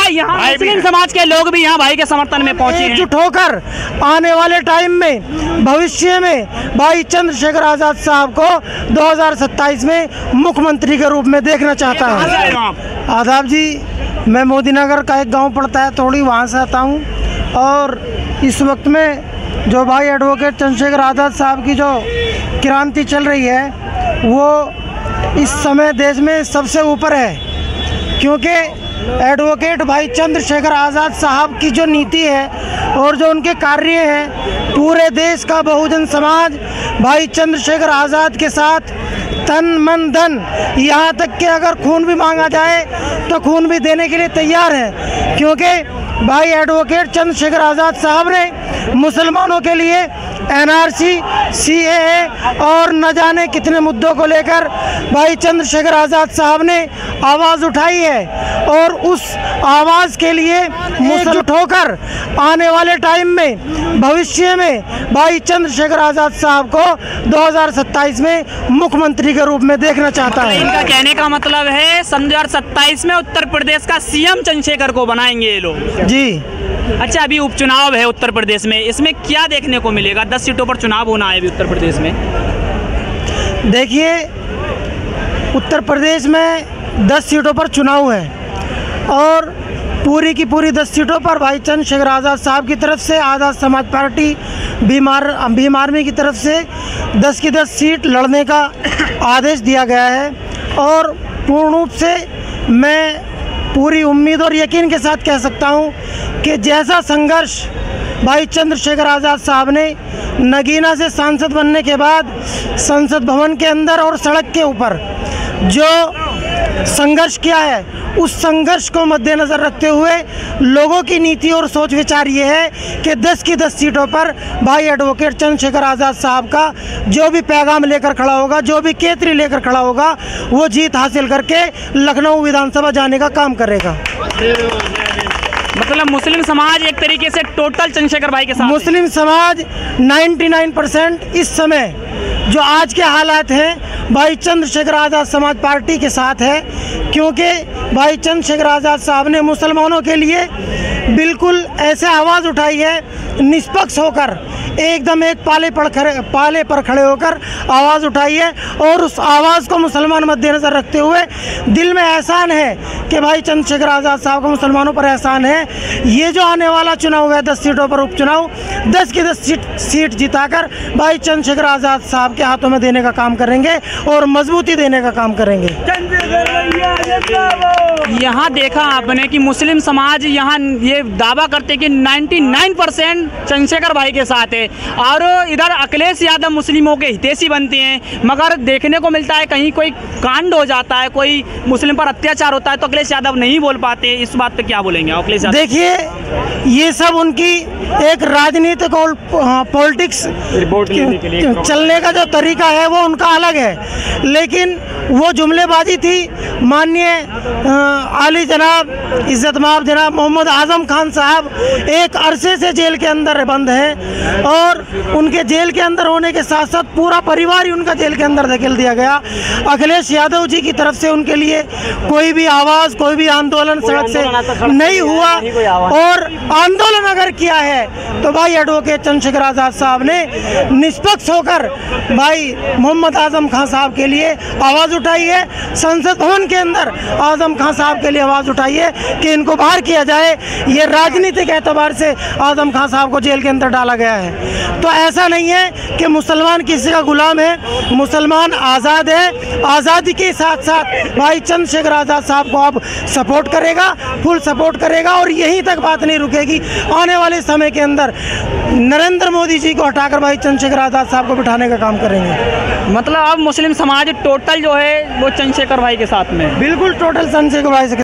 यहाँ मुस्लिम समाज के लोग भी यहाँ भाई के समर्थन में पहुंचे हैं। एकजुट होकर आने वाले टाइम में भविष्य में भाई चंद्रशेखर आजाद साहब को 2027 में मुख्यमंत्री के रूप में देखना चाहता हूँ। आदाब जी, मैं मोदी नगर का एक गांव पड़ता है थोड़ी, वहाँ से आता हूँ। और इस वक्त में जो भाई एडवोकेट चंद्रशेखर आजाद साहब की जो क्रांति चल रही है वो इस समय देश में सबसे ऊपर है, क्योंकि एडवोकेट भाई चंद्रशेखर आज़ाद साहब की जो नीति है और जो उनके कार्य हैं, पूरे देश का बहुजन समाज भाई चंद्रशेखर आज़ाद के साथ तन मन धन, यहाँ तक कि अगर खून भी मांगा जाए तो खून भी देने के लिए तैयार है, क्योंकि भाई एडवोकेट चंद्रशेखर आज़ाद साहब ने मुसलमानों के लिए एनआरसी, सीएए और न जाने कितने मुद्दों को लेकर भाई चंद्रशेखर आज़ाद साहब ने आवाज़ उठाई है। और उस आवाज़ के लिए एकजुट होकर आने वाले टाइम में भविष्य में भाई चंद्रशेखर आज़ाद साहब को 2027 में मुख्यमंत्री के रूप में देखना चाहता है। इनका कहने का मतलब है 2027 में उत्तर प्रदेश का सीएम चंद्रशेखर को बनाएंगे ये लोग जी। अच्छा, अभी उपचुनाव है उत्तर प्रदेश में, इसमें क्या देखने को मिलेगा? 10 सीटों पर चुनाव होना है अभी उत्तर प्रदेश में। देखिए, उत्तर प्रदेश में 10 सीटों पर चुनाव है और पूरी की पूरी 10 सीटों पर भाई चंद्रशेखर आज़ाद साहब की तरफ से आज़ाद समाज पार्टी भीम आर्मी की तरफ से 10 की 10 सीट लड़ने का आदेश दिया गया है। और पूर्ण रूप से मैं पूरी उम्मीद और यकीन के साथ कह सकता हूं कि जैसा संघर्ष भाई चंद्रशेखर आज़ाद साहब ने नगीना से सांसद बनने के बाद संसद भवन के अंदर और सड़क के ऊपर जो संघर्ष किया है, उस संघर्ष को मद्देनज़र रखते हुए लोगों की नीति और सोच विचार ये है कि 10 की 10 सीटों पर भाई एडवोकेट चंद्रशेखर आज़ाद साहब का जो भी पैगाम लेकर खड़ा होगा, जो भी केतरी लेकर खड़ा होगा, वो जीत हासिल करके लखनऊ विधानसभा जाने का काम करेगा। मतलब मुस्लिम समाज एक तरीके से टोटल चंद्रशेखर भाई के साथ, मुस्लिम समाज 99% इस समय जो आज के हालात हैं भाई चंद्रशेखर आज़ाद समाज पार्टी के साथ है, क्योंकि भाई चंद्रशेखर आज़ाद साहब ने मुसलमानों के लिए बिल्कुल ऐसे आवाज़ उठाई है, निष्पक्ष होकर एकदम एक पाले पर खड़े होकर आवाज़ उठाई है। और उस आवाज़ को मुसलमान मद्देनज़र रखते हुए दिल में एहसान है कि भाई चंद्रशेखर आज़ाद साहब का मुसलमानों पर एहसान है। ये जो आने वाला चुनाव है 10 सीटों पर उपचुनाव, 10 की 10 सीट जिताकर भाई चंद्रशेखर आज़ाद साहब के हाथों में देने का काम करेंगे और मजबूती देने का काम करेंगे। यहाँ देखा आपने कि मुस्लिम समाज यहाँ ये दावा करते कि 99% चंद्रशेखर भाई के साथ है, और इधर अखिलेश यादव मुस्लिमों के हितैषी बनते हैं, मगर देखने को मिलता है कहीं कोई कांड हो जाता है, कोई मुस्लिम पर अत्याचार होता है तो अखिलेश यादव नहीं बोल पाते। इस बात पे क्या बोलेंगे अखिलेश यादव? देखिए, ये सब उनकी एक राजनीतिक और पॉलिटिक्स चलने का जो तरीका है वो उनका अलग है, लेकिन वो जुमलेबाजी थी। माननीय आली जनाब इज़्ज़त-माब जनाब मोहम्मद आज़म खान साहब एक अरसे से जेल के अंदर बंद हैं और उनके जेल के अंदर होने के साथ साथ पूरा परिवार ही उनका जेल के अंदर धकेल दिया गया। अखिलेश यादव जी की तरफ से उनके लिए कोई भी आवाज़, कोई भी आंदोलन सड़क से नहीं हुआ, और आंदोलन अगर किया है तो भाई एडवोकेट चंद्रशेखर आज़ाद साहब ने निष्पक्ष होकर भाई मोहम्मद आज़म खान साहब के लिए आवाज़ उठाई है। संसद भवन के अंदर आज़म खान साहब के लिए आवाज़ उठाई है कि इनको बाहर किया जाए। ये राजनीतिक एतबार से आज़म खान साहब को जेल के अंदर डाला गया है। तो ऐसा नहीं है कि मुसलमान किसी का गुलाम है, मुसलमान आज़ाद है। आज़ादी के साथ साथ भाई चंद्रशेखर आज़ाद साहब को अब सपोर्ट करेगा, फुल सपोर्ट करेगा, और यहीं तक बात नहीं रुकेगी। आने वाले समय के अंदर नरेंद्र मोदी जी को हटाकर भाई चंद्रशेखर आज़ाद साहब को बिठाने का काम करेंगे। मतलब अब मुस्लिम समाज टोटल जो है वो चंद्रशेखर भाई के साथ में, बिल्कुल टोटल चंद्रशेखर भाई से